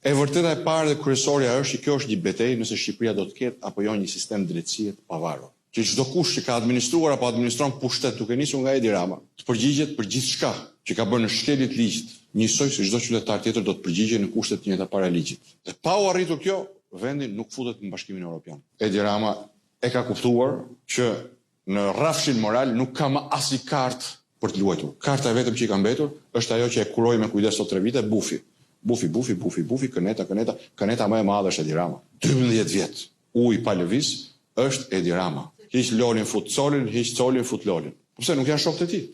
E vërteta e parë dhe kryesorja është që kjo është një betejë nëse Shqipëria do të ketë apo jo një sistem drejtësie të pavarur. Që çdo kush që ka administruar apo administron pushtet duke nisur nga Edi Rama, të përgjigjet për gjithçka që ka bërë në shkelje të ligjit, njësoj si çdo qytetar tjetër do të përgjigjej në kushtet të njëjta para ligjit. Dhe pa u arritur kjo, vendi nuk futet në Bashkimin Evropian. Edi Rama e ka kuptuar që në rrafshin moral nuk ka më asnjë kartë për të luajtur. Karta e vetëm që i ka mbetur është ajo që e kuroi me kujdes sot 3 vite, bufi. Bufi, kaneta më e madhe është Edi Rama. 12 vjet. Ujë pa lëviz është Edi Rama. Hiq Lolin fut Colin, hiq Colin fut Lolin. Po pse nuk janë shokët e tij?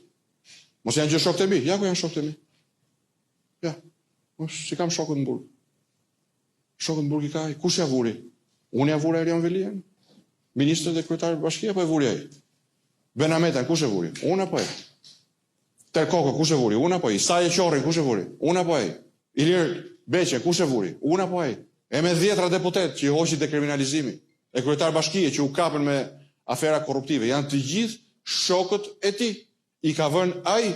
Mos janë gjë shokët e mi? Ja ku janë shokët e mi? Ja. Mos si kam shokët në burg. Shokët në burg i ka ai. Kush ja vuri? Unë ja vura Erion Velien? Ministri dhe kryetari i bashkisë apo e vuri ai? Benametan kush e vuri? Unë apo ai? Terkoko kush e vuri? Unë apo ai? Saje Qorrin kush e vuri? Unë apo ai? Ilir Beqe kush e vuri? Unë apo ai? E me 10 deputet që i hoqi dekriminalizimi, e kryetar bashkie që u kapën me afera korruptive, janë të gjithë shokët e tij. I ka vënë ai,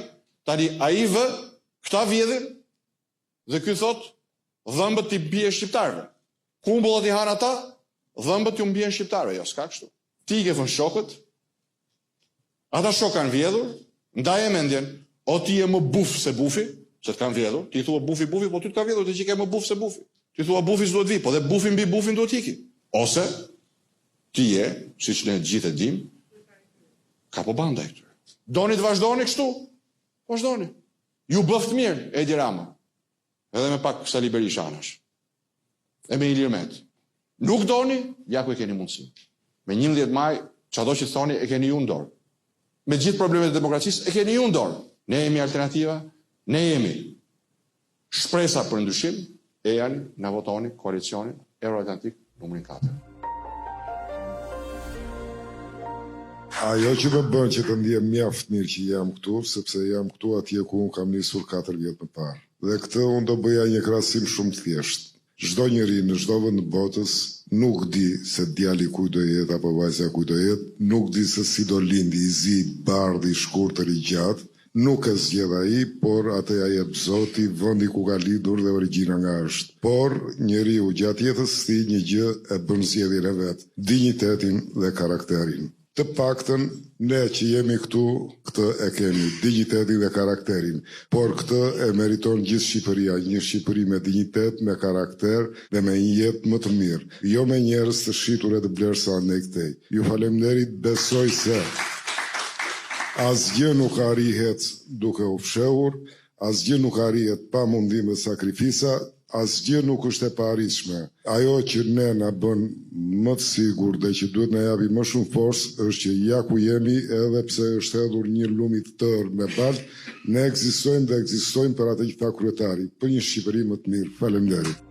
tani ai vë, këta vjedhin, dhe ky thot, dhëmbët i bie shqiptarëve. Kumbullat i han ata, dhëmbët ju mbien shqiptarëve, jo s'ka kështu. Ti i ke vënë shokët, ata shok kanë vjedhur, ndaje mendjen, o ti je më buf se bufi, se të kanë vjedhur, ti thua bufi, po ty të ka vjedhur, ti që ke më buf se bufi. Ti thua bufi s'duhet vi, po dhe bufi mbi bufin duhet iki. Ose ti je, siç ne gjithë e dim, kapobanda e këtyre. Doni të vazhdoni kështu? Po vazhdoni. Ju bëft mirë Edi Rama. Edhe me pak Sali Berisha anash. E me Ilir Met. Nuk doni, ja ku e keni mundësi. Me 11 maj, çado që thoni e keni ju në dorë. Me gjithë problemet e demokracisë e keni ju në dorë. Ne jemi alternativa, ne jemi shpresa për ndryshim, e janë na votoni koalicionin Euroatlantik numrin 4. Ajo që më bën që të ndihem mjaft mirë që jam këtu, sepse jam këtu atje ku unë kam nisur 4 vjet më parë. Dhe këtë unë do bëja një krahasim shumë të thjeshtë. Çdo njeri në çdo vend të botës nuk di se djali ku do jetë apo vajza ku do jetë, nuk di se si do lindi, i zi, bardh, i shkurtër, i gjatë. Nuk e zgjedh ai, por atë ja jep Zoti, vendi ku ka lidhur dhe origjina nga është. Por njeriu gjatë jetës së tij një gjë e bën zgjedhjen e vet, dinjitetin dhe karakterin. Të paktën ne që jemi këtu, këtë e kemi, dinjitetin dhe karakterin, por këtë e meriton gjithë Shqipëria, një Shqipëri me dinjitet, me karakter dhe me një jetë më të mirë, jo me njerëz të shitur e të blerësa ndaj këtej. Ju faleminderit, besoj se asgjë nuk arrihet duke u fshehur, asgjë nuk arrihet pa mundim dhe sakrifisa, asgjë nuk është e paarritshme. Ajo që ne na bën më të sigurt dhe që duhet na japi më shumë forcë është që ja ku jemi, edhe pse është hedhur një lum i tërë me balë, ne ekzistojmë dhe ekzistojmë për atë që tha kryetari, për një Shqipëri më të mirë. Faleminderit.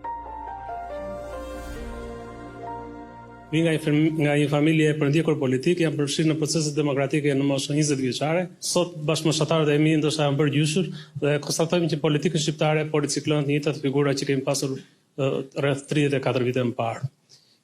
Vi nga një familje përndjekur politik, jam përfshirë në proceset demokratike në moshën 20 vjeçare. Sot bashkëmoshatarët e mi ndoshta janë bërë gjyshur dhe konstatojmë që politikën shqiptare po riciklon të njëjtat figura që kemi pasur rreth 34 vite më parë.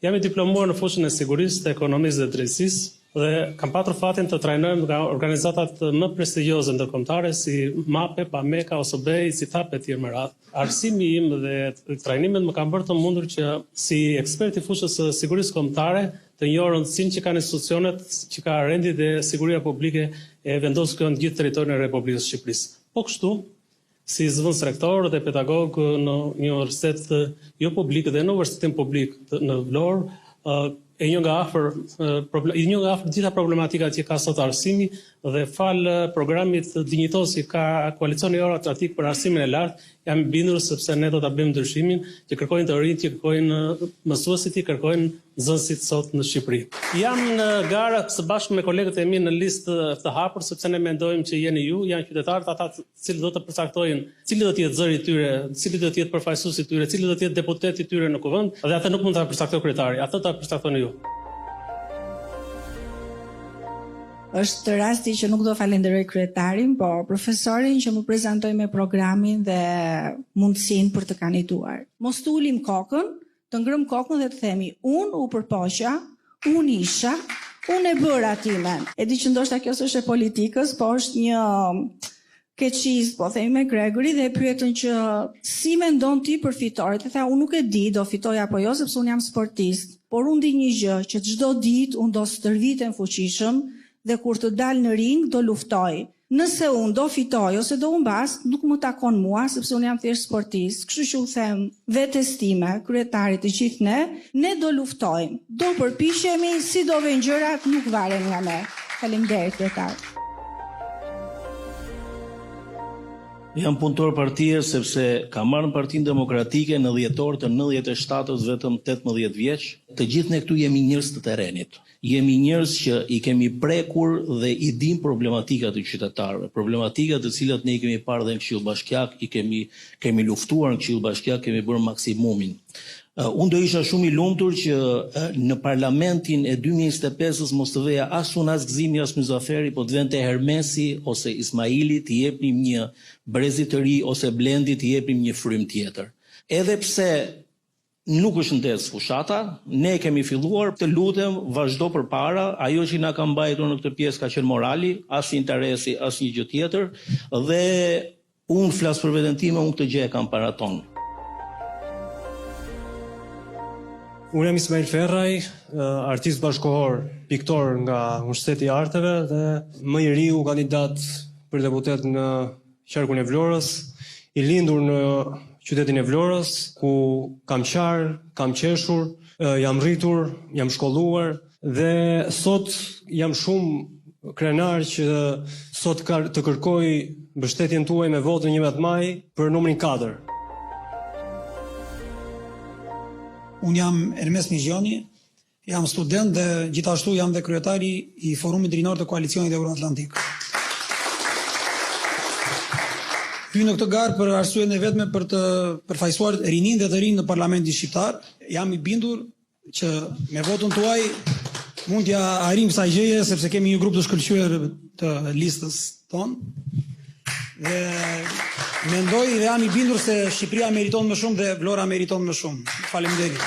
Jam i diplomuar në fushën e sigurisë, të ekonomisë dhe drejtësisë dhe kam patur fatin të trajnojmë nga organizatat më prestigjioze ndërkombëtare si MAPE, PAMEKA, OSB, CITAP e tjerë me radhë. Arsimi im dhe trajnimet më kanë bërë të mundur që si ekspert i fushës së sigurisë kombëtare të njoh rëndësinë që kanë institucionet që ka rendi dhe siguria publike e vendosur këtu në gjithë territorin e Republikës së Shqipërisë. Po kështu, si zëvendës rektor dhe pedagog në një universitet jo publik dhe në universitetin publik në Vlorë, e një nga afër gjitha problematikat që ka sot arsimi dhe fal programit dinjitos që ka koalicioni Euroatlantik për arsimin e lartë, jam i bindur sepse ne do ta bëjmë ndryshimin që kërkojnë të rinjt, që kërkojnë mësuesit, që kërkojnë nxënësit sot në Shqipëri. Jam në garë së bashku me kolegët e mi në listë të hapur sepse ne mendojmë që jeni ju, janë qytetarët ata të cilët do të përcaktojnë cili do të jetë zëri i tyre, cili do të jetë përfaqësuesi i tyre, cili do të jetë deputeti i tyre në kuvend, dhe atë nuk mund ta përcaktojë kryetari, atë ta përcaktoni ju. Është rasti që nuk do falenderoj kryetarin, po profesorin që më prezantoi me programin dhe mundësinë për të kandiduar. Mos të ulim kokën, të ngrëm kokën dhe të themi, unë u përpoqja, unë isha, unë e bëra timen. E di që ndoshta kjo s'është e politikës, po është një keqis, po themi me Gregori, dhe e pyetën që si mendon ti për fitoret. E tha, unë nuk e di do fitoj apo jo, sepse unë jam sportist, por unë di një gjë, që çdo ditë unë do stërvitem fuqishëm dhe kur të dal në ring do luftoj. Nëse unë do fitoj ose do humbas, nuk më takon mua, sepse unë jam thjesht sportist. Kështu që u them vetes time, kryetarit të gjithë ne do luftojmë. Do përpiqemi, si do vjen gjërat, nuk varen nga ne. Faleminderit, kryetar. Jam punëtor partie sepse kam marrë në Partinë Demokratike në dhjetor të 97-s vetëm 18 vjeç. Të gjithë ne këtu jemi njerëz të terrenit. Jemi njerëz që i kemi prekur dhe i dim problematikat e qytetarëve, problematikat të cilat ne i kemi parë dhe në Këshill Bashkiak, i kemi luftuar në Këshill Bashkiak, kemi bërë maksimumin. Unë do isha shumë i lumtur që në parlamentin e 2025-s mos të veja as unë as Gëzimi as Myzaferi, po të vente Hermesi ose Ismaili të jepnim një brezi të ri ose Blendi të jepnim një frym tjetër. Edhe pse nuk është ndes fushata, ne kemi filluar, të lutem, vazhdo përpara, ajo që na ka mbajtur në këtë pjesë ka qenë morali, as interesi, as një gjë tjetër, dhe unë flas për veten time, unë këtë gjë e kam para tonë. Unë jam Ismail Ferraj, artist bashkohor, piktor nga Universiteti i Arteve dhe më i riu kandidat për deputet në qarkun e Vlorës, i lindur në qytetin e Vlorës, ku kam qarë, kam qeshur, jam rritur, jam shkolluar dhe sot jam shumë krenar që sot të kërkoj mbështetjen tuaj me votën 11 maj për numrin 4. Unë jam Ermes Mizjoni, jam student dhe gjithashtu jam dhe kryetari i Forumit Rinor të Koalicionit Euroatlantik. Hy në këtë garë për arsyen e vetme për të përfaqësuar rinin dhe të rinë në Parlamentin Shqiptar. Jam i bindur që me votën tuaj mund t'ja arrim kësaj gjëje, sepse kemi një grup të shkëlqyer të listës tonë. Dhe mendoj dhe jam i bindur se Shqipëria meriton më shumë dhe Vlora meriton më shumë. Faleminderit.